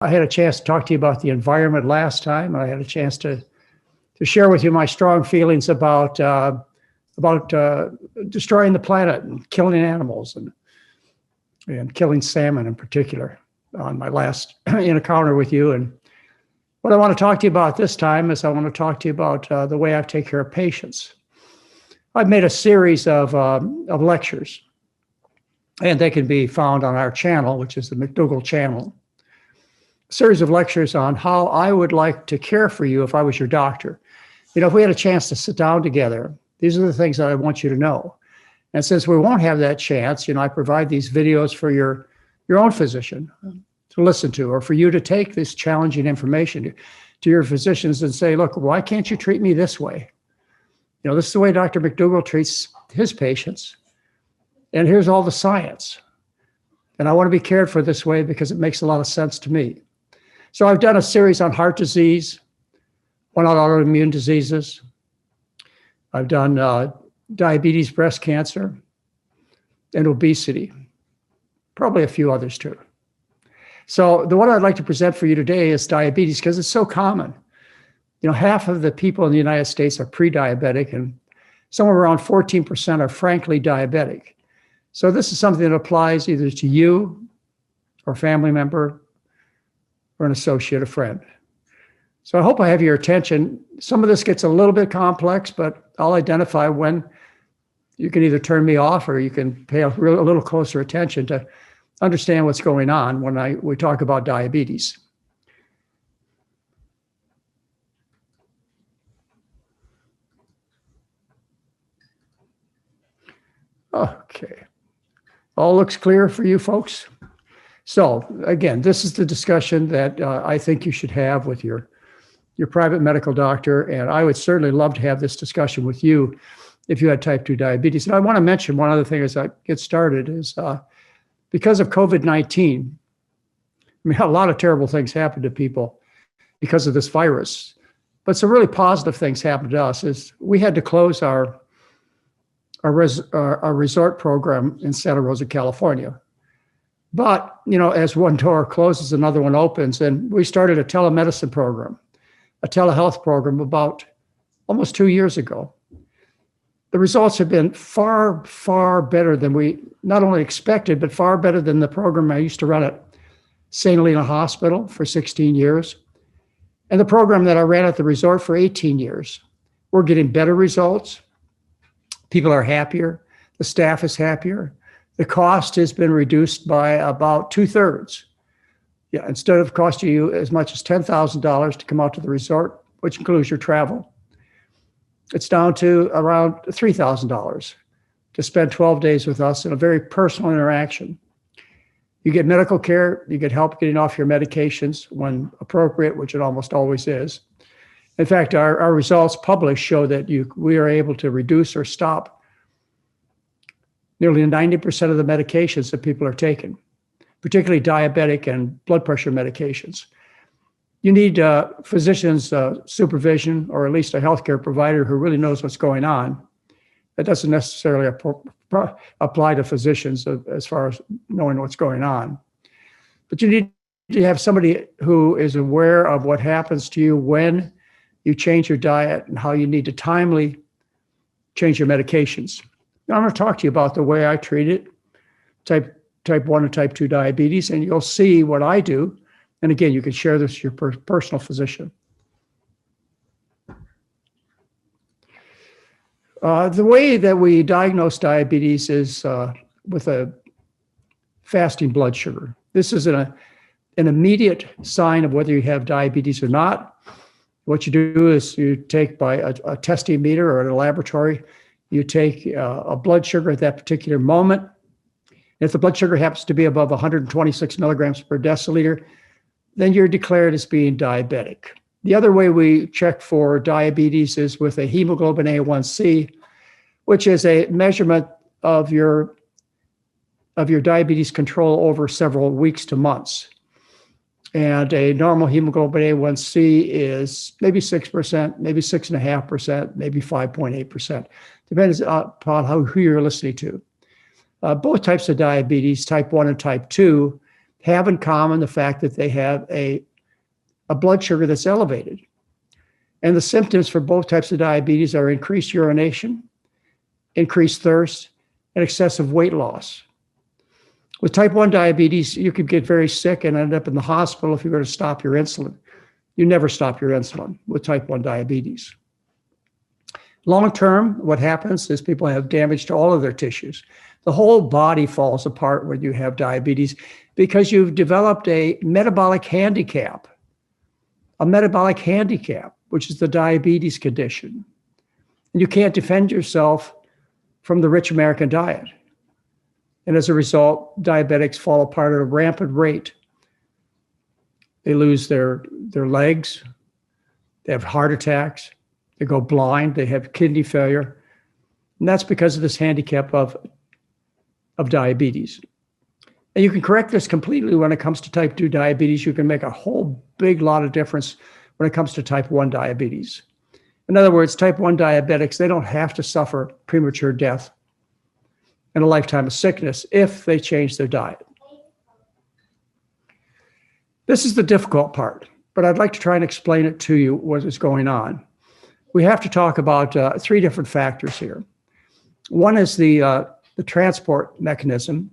I had a chance to talk to you about the environment last time. I had a chance to share with you my strong feelings about destroying the planet and killing animals and killing salmon in particular on my last encounter with you. And what I want to talk to you about this time is I want to talk to you about the way I take care of patients. I've made a series of lectures, and they can be found on our channel, which is the McDougall channel. A series of lectures on how I would like to care for you if I was your doctor. You know, if we had a chance to sit down together, these are the things that I want you to know. And since we won't have that chance, you know, I provide these videos for your own physician to listen to, or for you to take this challenging information to your physicians and say, look, why can't you treat me this way? You know, this is the way Dr. McDougall treats his patients. And here's all the science. And I want to be cared for this way because it makes a lot of sense to me. So I've done a series on heart disease, one on autoimmune diseases. I've done diabetes, breast cancer, and obesity, probably a few others too. So the one I'd like to present for you today is diabetes because it's so common. You know, half of the people in the United States are pre-diabetic and somewhere around 14% are frankly diabetic. So this is something that applies either to you or a family member or an associate, a friend. So I hope I have your attention. Some of this gets a little bit complex, but I'll identify when you can either turn me off or you can pay a little closer attention to understand what's going on when we talk about diabetes. Okay. All looks clear for you folks? So again, this is the discussion that I think you should have with your private medical doctor. And I would certainly love to have this discussion with you if you had type 2 diabetes. And I want to mention one other thing as I get started is because of COVID-19, I mean, a lot of terrible things happen to people because of this virus. But some really positive things happened to us is we had to close our resort program in Santa Rosa, California. But, you know, as one door closes, another one opens, and we started a telemedicine program, a telehealth program about almost 2 years ago. The results have been far, far better than we not only expected, but far better than the program I used to run at St. Helena Hospital for 16 years, and the program that I ran at the resort for 18 years. We're getting better results. People are happier. The staff is happier. The cost has been reduced by about 2/3. Yeah, instead of costing you as much as $10,000 to come out to the resort, which includes your travel, it's down to around $3,000 to spend 12 days with us in a very personal interaction. You get medical care, you get help getting off your medications when appropriate, which it almost always is. In fact, our results published show that we are able to reduce or stop nearly 90% of the medications that people are taking, particularly diabetic and blood pressure medications. You need physician's supervision, or at least a healthcare provider who really knows what's going on. That doesn't necessarily apply to physicians as far as knowing what's going on. But you need to have somebody who is aware of what happens to you when you change your diet and how you need to timely change your medications. Now, I'm going to talk to you about the way I treat it, type 1 and type 2 diabetes, and you'll see what I do. And again, you can share this with your personal physician. The way that we diagnose diabetes is with a fasting blood sugar. This is an immediate sign of whether you have diabetes or not. What you do is you take by a testing meter or in a laboratory, you take a blood sugar at that particular moment. If the blood sugar happens to be above 126 milligrams per deciliter, then you're declared as being diabetic. The other way we check for diabetes is with a hemoglobin A1C, which is a measurement of your diabetes control over several weeks to months. And a normal hemoglobin A1C is maybe 6%, maybe 6.5%, maybe 5.8%. Depends upon who you're listening to. Both types of diabetes, type 1 and type 2, have in common the fact that they have a blood sugar that's elevated. And the symptoms for both types of diabetes are increased urination, increased thirst, and excessive weight loss. With type 1 diabetes, you could get very sick and end up in the hospital if you were to stop your insulin. You never stop your insulin with type 1 diabetes. Long term, what happens is people have damage to all of their tissues. The whole body falls apart when you have diabetes because you've developed a metabolic handicap, which is the diabetes condition. And you can't defend yourself from the rich American diet. And as a result, diabetics fall apart at a rampant rate. They lose their legs, they have heart attacks, they go blind, they have kidney failure. And that's because of this handicap of diabetes. And you can correct this completely when it comes to type 2 diabetes. You can make a whole big lot of difference when it comes to type 1 diabetes. In other words, type 1 diabetics, they don't have to suffer premature death and a lifetime of sickness if they change their diet. This is the difficult part, but I'd like to try and explain it to you what is going on. We have to talk about 3 different factors here. One is the transport mechanism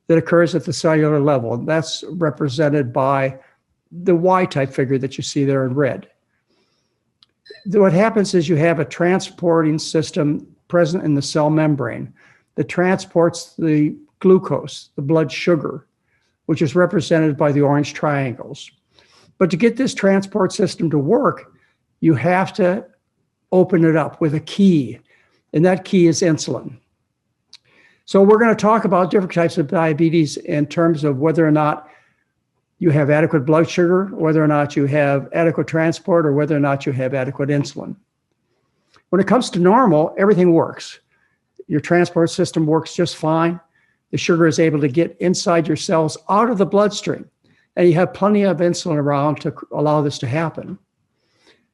that occurs at the cellular level. That's represented by the Y-type figure that you see there in red. What happens is you have a transporting system present in the cell membrane that transports the glucose, the blood sugar, which is represented by the orange triangles. But to get this transport system to work, you have to open it up with a key, and that key is insulin. So we're going to talk about different types of diabetes in terms of whether or not you have adequate blood sugar, whether or not you have adequate transport, or whether or not you have adequate insulin. When it comes to normal, everything works. Your transport system works just fine. The sugar is able to get inside your cells out of the bloodstream, and you have plenty of insulin around to allow this to happen.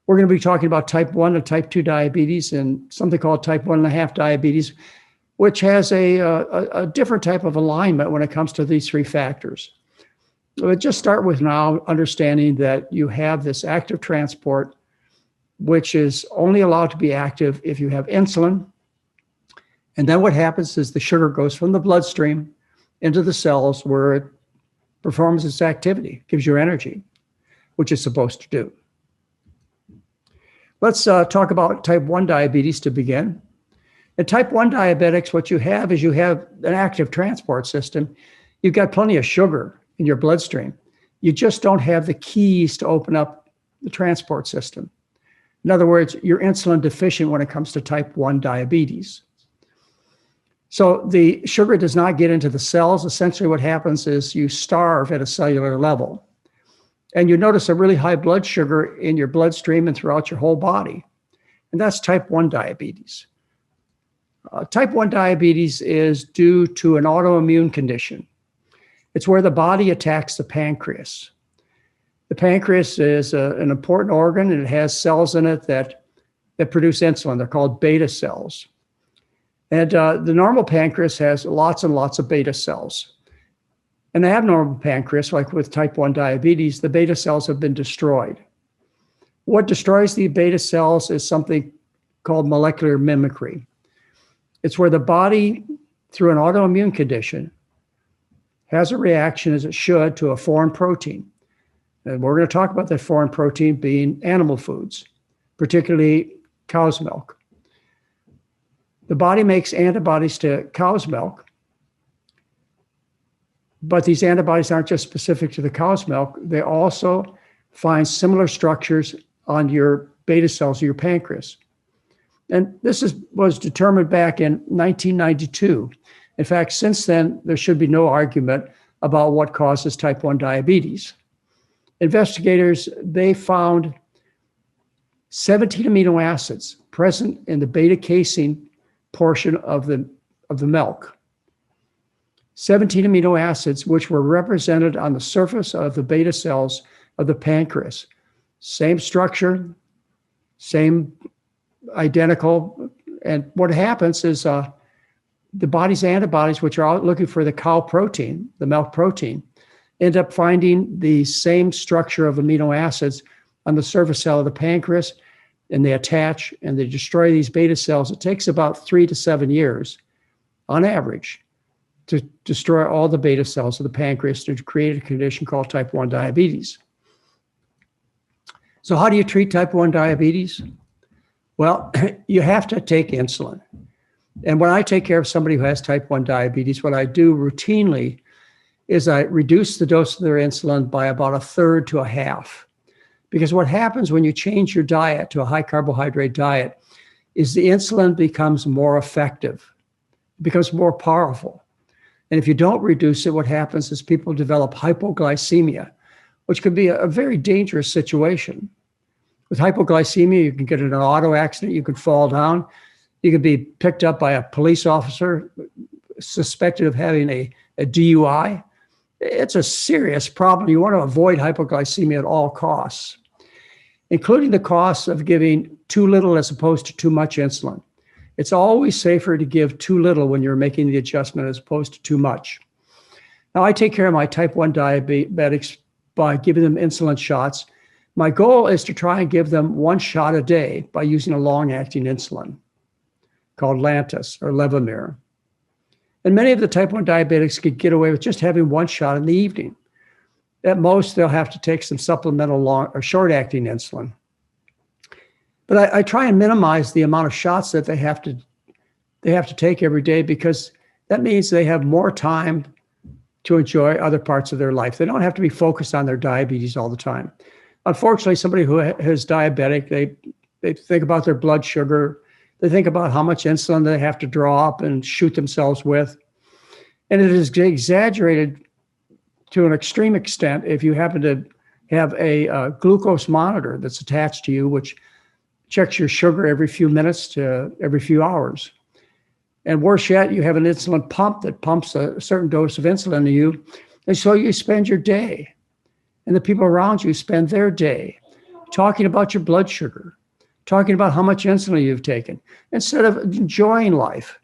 We're going to be talking about type 1 and type 2 diabetes and something called type 1.5 diabetes, which has a different type of alignment when it comes to these 3 factors. But just start with now understanding that you have this active transport, which is only allowed to be active if you have insulin. And then what happens is the sugar goes from the bloodstream into the cells where it performs its activity, gives you energy, which it's supposed to do. Let's talk about type 1 diabetes to begin. In type 1 diabetics, what you have is you have an active transport system. You've got plenty of sugar in your bloodstream. You just don't have the keys to open up the transport system. In other words, you're insulin deficient when it comes to type 1 diabetes. So the sugar does not get into the cells. Essentially what happens is you starve at a cellular level. And you notice a really high blood sugar in your bloodstream and throughout your whole body. And that's type 1 diabetes. Type 1 diabetes is due to an autoimmune condition. It's where the body attacks the pancreas. The pancreas is an important organ, and it has cells in it that produce insulin. They're called beta cells. And the normal pancreas has lots and lots of beta cells. In the abnormal pancreas, like with type 1 diabetes, the beta cells have been destroyed. What destroys the beta cells is something called molecular mimicry. It's where the body, through an autoimmune condition, has a reaction, as it should, to a foreign protein. And we're going to talk about that foreign protein being animal foods, particularly cow's milk. The body makes antibodies to cow's milk, but these antibodies aren't just specific to the cow's milk. They also find similar structures on your beta cells of your pancreas. And this was determined back in 1992. In fact, since then, there should be no argument about what causes type 1 diabetes. Investigators, they found 17 amino acids present in the beta casein portion of the milk. 17 amino acids, which were represented on the surface of the beta cells of the pancreas. Same structure, same identical. And what happens is the body's antibodies, which are out looking for the cow protein, the milk protein, end up finding the same structure of amino acids on the surface cell of the pancreas, and they attach and they destroy these beta cells. It takes about 3 to 7 years on average to destroy all the beta cells of the pancreas to create a condition called type 1 diabetes. So how do you treat type 1 diabetes? Well, you have to take insulin. And when I take care of somebody who has type 1 diabetes, what I do routinely is I reduce the dose of their insulin by about 1/3 to 1/2. Because what happens when you change your diet to a high carbohydrate diet is the insulin becomes more effective, it becomes more powerful. And if you don't reduce it, what happens is people develop hypoglycemia, which could be a very dangerous situation. With hypoglycemia, you can get in an auto accident, you could fall down, you could be picked up by a police officer suspected of having a DUI. It's a serious problem. You want to avoid hypoglycemia at all costs, including the costs of giving too little as opposed to too much insulin. It's always safer to give too little when you're making the adjustment as opposed to too much. Now, I take care of my type 1 diabetics by giving them insulin shots. My goal is to try and give them 1 shot a day by using a long-acting insulin called Lantus or Levemir. And many of the type 1 diabetics could get away with just having 1 shot in the evening. At most, they'll have to take some supplemental long or short-acting insulin. But I try and minimize the amount of shots that they have to take every day, because that means they have more time to enjoy other parts of their life. They don't have to be focused on their diabetes all the time. Unfortunately, somebody who is diabetic, they think about their blood sugar. They think about how much insulin they have to draw up and shoot themselves with. And it is exaggerated to an extreme extent if you happen to have a glucose monitor that's attached to you, which checks your sugar every few minutes to every few hours. And worse yet, you have an insulin pump that pumps a certain dose of insulin to you. And so you spend your day, and the people around you spend their day talking about your blood sugar, talking about how much insulin you've taken, instead of enjoying life.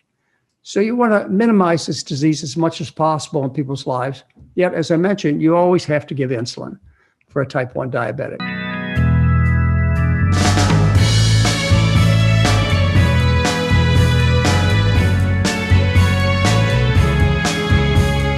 So you want to minimize this disease as much as possible in people's lives. Yet, as I mentioned, you always have to give insulin for a type 1 diabetic.